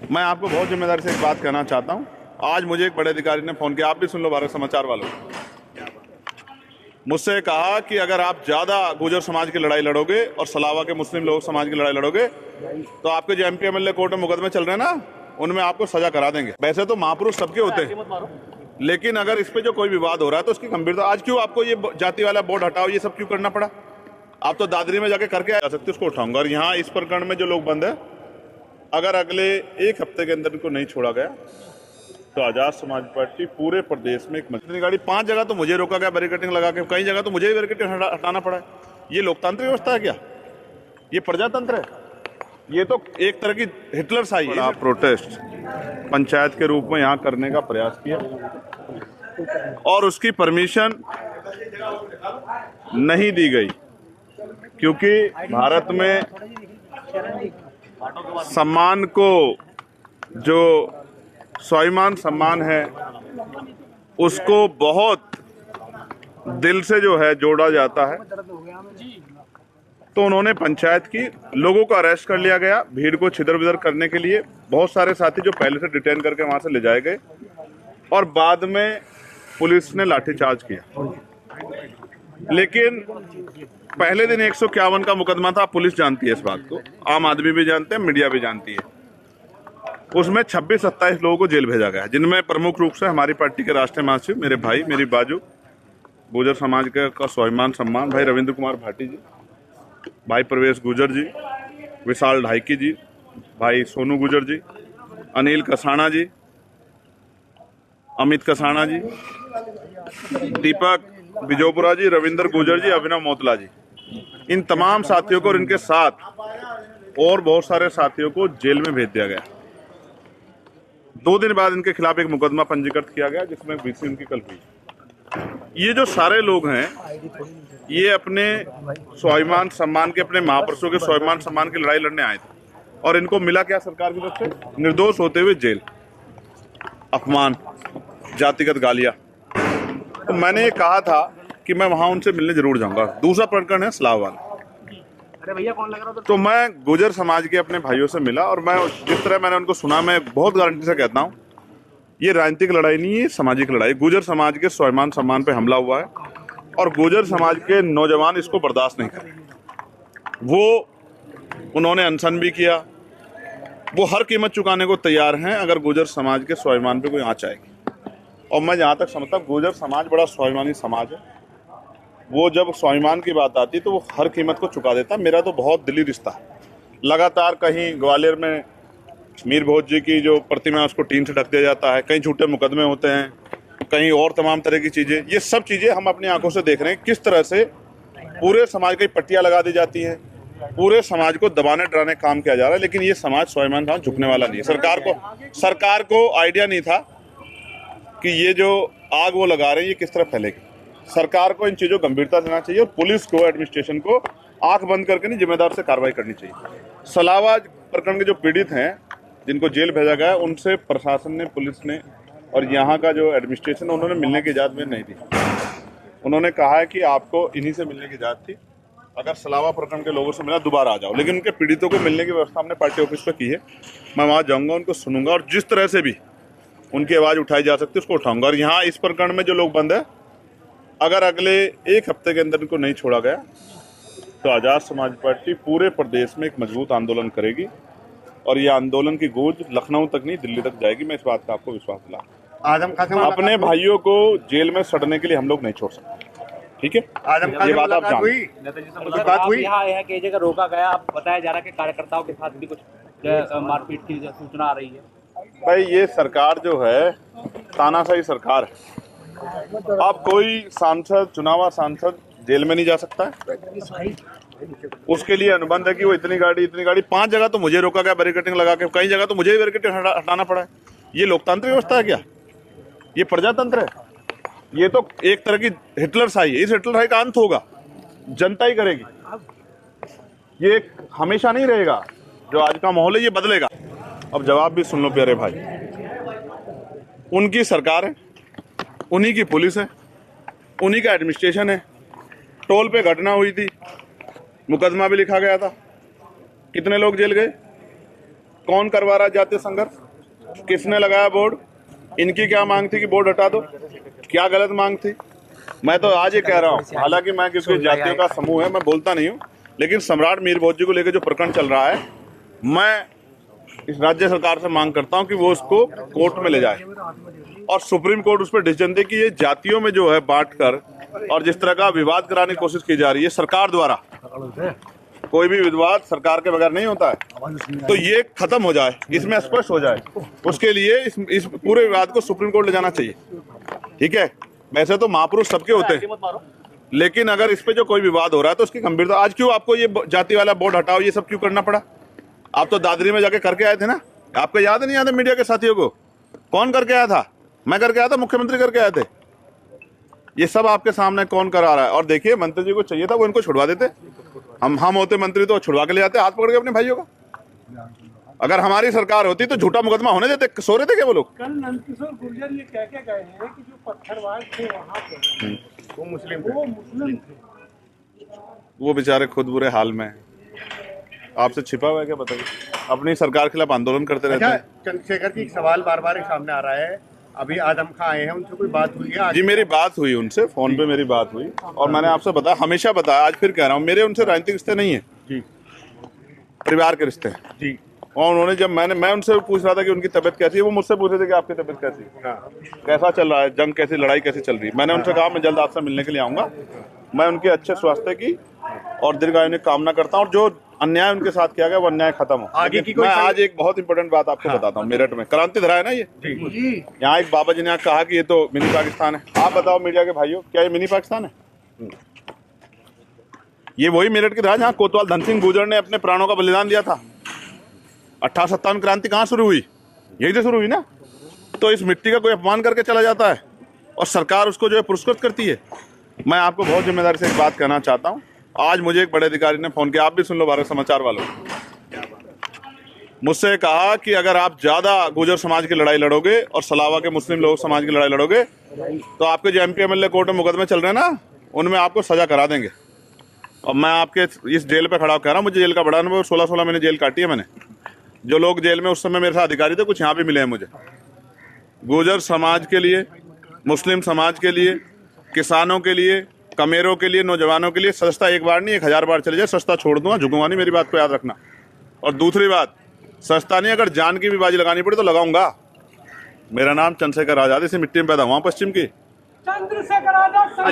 मैं आपको बहुत जिम्मेदारी से एक बात कहना चाहता हूं। आज मुझे एक बड़े अधिकारी ने फोन किया, आप भी सुन लो भारत समाचार वालों। मुझसे कहा कि अगर आप ज्यादा गुर्जर समाज की लड़ाई लड़ोगे और सलावा के मुस्लिम लोग समाज की लड़ाई लड़ोगे तो आपके जो एमपी एमएलए कोर्ट में मुकदमे चल रहे हैं ना, उनमें आपको सजा करा देंगे। वैसे तो महापुरुष सबके होते हैं, लेकिन अगर इस पे जो कोई विवाद हो रहा है तो उसकी गंभीरता, आज क्यों आपको ये जाति वाला बोर्ड हटाओ ये सब क्यों करना पड़ा? आप तो दादरी में जाके करके आ सकते, उसको उठाऊंगा। और यहाँ इस प्रकरण में जो लोग बंद है, अगर अगले एक हफ्ते के अंदर इनको नहीं छोड़ा गया तो आजाद समाज पार्टी पूरे प्रदेश में एक मजबूत गाड़ी 5 जगह तो मुझे रोका गया बैरिकेडिंग लगा के, कई जगह तो मुझे ही बैरिकेडिंग हटाना पड़ा है। ये लोकतांत्रिक व्यवस्था है क्या? ये प्रजातंत्र है? ये तो एक तरह की हिटलर शाही है। प्रोटेस्ट पंचायत के रूप में यहाँ करने का प्रयास किया और उसकी परमिशन नहीं दी गई, क्योंकि भारत में सम्मान को, जो स्वाभिमान सम्मान है, उसको बहुत दिल से जो है जोड़ा जाता है। तो उन्होंने पंचायत की लोगों को अरेस्ट कर लिया गया, भीड़ को छिदर बिदर करने के लिए। बहुत सारे साथी जो पहले से डिटेन करके वहां से ले जाए गए और बाद में पुलिस ने लाठीचार्ज किया। लेकिन पहले दिन 151 का मुकदमा था। पुलिस जानती है इस बात को, आम आदमी भी जानते हैं, मीडिया भी जानती है। उसमें 26-27 लोगों को जेल भेजा गया, जिनमें प्रमुख रूप से हमारी पार्टी के राष्ट्रीय महासचिव, मेरे भाई, मेरी बाजू, गुर्जर समाज का स्वाभिमान सम्मान भाई रविंद्र कुमार भाटी जी, भाई प्रवेश गुर्जर जी, विशाल ढाईकी जी, भाई सोनू गुर्जर जी, अनिल कसाना जी, अमित कसाना जी, दीपक बिजोपुरा जी, रविंद्र गुर्जर जी, अभिनव मोतला जी, इन तमाम साथियों को और इनके साथ और बहुत सारे साथियों को जेल में भेज दिया गया। 2 दिन बाद इनके खिलाफ एक मुकदमा पंजीकृत किया गया, जिसमें बीसी उनकी कल हुई। ये जो सारे लोग हैं, ये अपने स्वाभिमान सम्मान के, अपने महापुरुषों के स्वाभिमान सम्मान की लड़ाई लड़ने आए थे और इनको मिला क्या सरकार की तरफ से? निर्दोष होते हुए जेल, अपमान, जातिगत गालियां। तो मैंने ये कहा था कि मैं वहां उनसे मिलने जरूर जाऊंगा। दूसरा प्रकरण है सलाहवाल। अरे भैया कौन लग रहा था? तो मैं गुर्जर समाज के अपने भाइयों से मिला और मैं जिस तरह मैंने उनको सुना, मैं बहुत गारंटी से कहता हूं, ये राजनीतिक लड़ाई नहीं है, सामाजिक लड़ाई। गुर्जर समाज के स्वाभिमान सम्मान पे हमला हुआ है और गुर्जर समाज के नौजवान इसको बर्दाश्त नहीं करेंगे। वो उन्होंने अनशन भी किया, वो हर कीमत चुकाने को तैयार हैं अगर गुर्जर समाज के स्वाभिमान पे कोई आंच आएगी। और मैं जहाँ तक समझता हूँ, गुर्जर समाज बड़ा स्वाभिमानी समाज है। वो जब स्वाभिमान की बात आती तो वो हर कीमत को चुका देता। मेरा तो बहुत दिली रिश्ता है। लगातार कहीं ग्वालियर में मीर भोज जी की जो प्रतिमा है उसको टीन से ढक दिया जाता है, कहीं झूठे मुकदमे होते हैं, कहीं और तमाम तरह की चीज़ें। ये सब चीज़ें हम अपनी आंखों से देख रहे हैं, किस तरह से पूरे समाज की पट्टियाँ लगा दी जाती हैं, पूरे समाज को दबाने डराने का काम किया जा रहा है। लेकिन ये समाज स्वाभिमान का झुकने वाला नहीं है। सरकार को आइडिया नहीं था कि ये जो आग वो लगा रहे हैं ये किस तरह फैलेगी। सरकार को इन चीज़ों को गंभीरता देना चाहिए और पुलिस को, एडमिनिस्ट्रेशन को आंख बंद करके नहीं, जिम्मेदार से कार्रवाई करनी चाहिए। सलावा प्रकरण के जो पीड़ित हैं, जिनको जेल भेजा गया, उनसे प्रशासन ने, पुलिस ने और यहाँ का जो एडमिनिस्ट्रेशन, उन्होंने मिलने की इजाज़त में नहीं दी। उन्होंने कहा है कि आपको इन्हीं से मिलने की इजाज़त थी, अगर सलावा प्रकरण के लोगों से मिला दोबारा आ जाओ। लेकिन उनके पीड़ितों को मिलने की व्यवस्था हमने पार्टी ऑफिस पर की है। मैं वहाँ जाऊँगा, उनको सुनूंगा और जिस तरह से भी उनकी आवाज़ उठाई जा सकती है उसको उठाऊंगा। और यहाँ इस प्रकरण में जो लोग बंद है, अगर अगले एक हफ्ते के अंदर इनको नहीं छोड़ा गया तो आजाद समाज पार्टी पूरे प्रदेश में एक मजबूत आंदोलन करेगी और ये आंदोलन की गूंज लखनऊ तक नहीं, दिल्ली तक जाएगी। मैं इस बात का आपको विश्वास दिला। अपने भाइयों को जेल में सड़ने के लिए हम लोग नहीं छोड़ सकते, ठीक है? ये बात आप जानते। बात हुई यहाँ कई जगह रोका गया, अब बताया जा रहा है कि कार्यकर्ताओं के साथ भी कुछ मारपीट की सूचना आ रही है। भाई ये सरकार जो है तानाशाही सरकार है। अब कोई सांसद, चुनावा सांसद जेल में नहीं जा सकता है। उसके लिए अनुबंध है कि वो इतनी गाड़ी 5 जगह तो मुझे रोका गया बैरिकेडिंग लगा के, कई जगह तो मुझे ही बैरिकेडिंग हटाना पड़ा है। ये लोकतांत्रिक व्यवस्था है क्या? ये प्रजातंत्र है? ये तो एक तरह की हिटलर शाही है। इस हिटलर शाही का अंत होगा, जनता ही करेगी। ये हमेशा नहीं रहेगा। जो आज का माहौल है ये बदलेगा। अब जवाब भी सुन लो प्यारे भाई, उनकी सरकार है, उन्हीं की पुलिस है, उन्हीं का एडमिनिस्ट्रेशन है। टोल पे घटना हुई थी, मुकदमा भी लिखा गया था, कितने लोग जेल गए? कौन करवा रहा है जातीय संघर्ष? किसने लगाया बोर्ड? इनकी क्या मांग थी कि बोर्ड हटा दो? क्या गलत मांग थी? मैं तो आज ये कह रहा हूँ, हालांकि मैं किसी जातियों का समूह है, मैं बोलता नहीं हूँ, लेकिन सम्राट मीर भोज जी को लेकर जो प्रकरण चल रहा है, मैं इस राज्य सरकार से मांग करता हूँ कि वो उसको कोर्ट में ले जाए और सुप्रीम कोर्ट उस पर डिसीजन दे कि ये जातियों में जो है बांट कर और जिस तरह का विवाद कराने की कोशिश की जा रही है सरकार द्वारा, कोई भी विवाद सरकार के बगैर नहीं होता है, तो ये खत्म हो जाए, इसमें स्पष्ट हो जाए। उसके लिए इस पूरे विवाद को सुप्रीम कोर्ट ले जाना चाहिए। ठीक है, वैसे तो महापुरुष सबके होते हैं, लेकिन अगर इस पे जो कोई विवाद हो रहा है तो उसकी गंभीरता, आज क्यों आपको ये जाति वाला बोर्ड हटाओ ये सब क्यों करना पड़ा? आप तो दादरी में जाके करके आए थे ना, आपको याद नहीं आता मीडिया के साथियों को? कौन करके आया था? मैं करके आया था, मुख्यमंत्री करके आए थे। ये सब आपके सामने कौन करा रहा है? और देखिए, मंत्री जी को चाहिए था वो इनको छुड़वा देते, हम होते मंत्री तो छुड़वा के ले जाते हाथ पकड़ के अपने भाइयों का। अगर हमारी सरकार होती तो झूठा मुकदमा होने देते, सो रहे थे क्या वो लोग? कल नंदकिशोर गुर्जर ये कह के गए हैं कि जो पत्थरबाज थे वहाँ पे वो मुस्लिम थे। वो बेचारे खुद बुरे हाल में हैं। आपसे छिपा हुआ है क्या? बताइए। अपनी सरकार के खिलाफ आंदोलन करते रहते हैं। चंद्रशेखर जी, एक सवाल बार बार सामने आ रहा है, अभी आदम खां आए हैं, उनसे कोई बात हुई है? जी मेरी बात हुई उनसे, फोन पे मेरी बात हुई और मैंने आपसे बताया, हमेशा बताया, आज फिर कह रहा हूँ, मेरे उनसे राजनीतिक रिश्ते नहीं है जी, परिवार के रिश्ते हैं जी। और उन्होंने जब मैं उनसे पूछ रहा था कि उनकी तबीयत कैसी है, वो मुझसे पूछ रहे थे कि आपकी तबीयत कैसी है, हाँ। कैसा चल रहा है, जंग कैसी, लड़ाई कैसी चल रही है। मैंने उनसे कहा मैं जल्द आपसे मिलने के लिए आऊंगा, मैं उनके अच्छे स्वास्थ्य की और दीर्घायु की कामना करता हूँ, और जो अन्याय उनके साथ किया गया वो अन्याय खत्म हो। आगे की कोई मैं आज एक बहुत इंपॉर्टेंट बात आपको बताता हूँ। मेरठ में क्रांति धरा है ना, ये यहाँ एक बाबा जी ने कहा कि ये तो मिनी पाकिस्तान है। आप बताओ मीडिया के भाइयों, क्या ये मिनी पाकिस्तान है? ये वही मेरठ की धरा जहाँ कोतवाल धन सिंह गुर्जर ने अपने प्राणों का बलिदान दिया था। 1857 क्रांति कहाँ शुरू हुई? यही तो शुरू हुई ना। तो इस मिट्टी का कोई अपमान करके चला जाता है और सरकार उसको जो है पुरस्कृत करती है। मैं आपको बहुत जिम्मेदारी से एक बात कहना चाहता हूँ। आज मुझे एक बड़े अधिकारी ने फोन किया, आप भी सुन लो भारत समाचार वालों, मुझसे कहा कि अगर आप ज्यादा गुर्जर समाज की लड़ाई लड़ोगे और सलावा के मुस्लिम लोग समाज की लड़ाई लड़ोगे तो आपके जो MP MLA कोर्ट में मुकदमे चल रहे हैं ना, उनमें आपको सजा करा देंगे। और मैं आपके इस जेल पे खड़ा कह रहा हूँ, मुझे जेल का बड़ा अनुभव, 16 महीने जेल काटी है मैंने। जो लोग जेल में उस समय मेरे साथ अधिकारी थे, कुछ यहाँ भी मिले हैं मुझे। गुर्जर समाज के लिए, मुस्लिम समाज के लिए, किसानों के लिए, कमेरों के लिए, नौजवानों के लिए सस्ता एक बार नहीं 1000 बार चले जाए, सस्ता छोड़ दूंगा, झुकूंगा नहीं, मेरी बात को याद रखना। और दूसरी बात, सस्ता नहीं, अगर जान की भी बाजी लगानी पड़े तो लगाऊंगा। मेरा नाम चंद्रशेखर आजाद, इसी मिट्टी में पैदा हुआ पश्चिम की। चंद्रशेखर आजाद।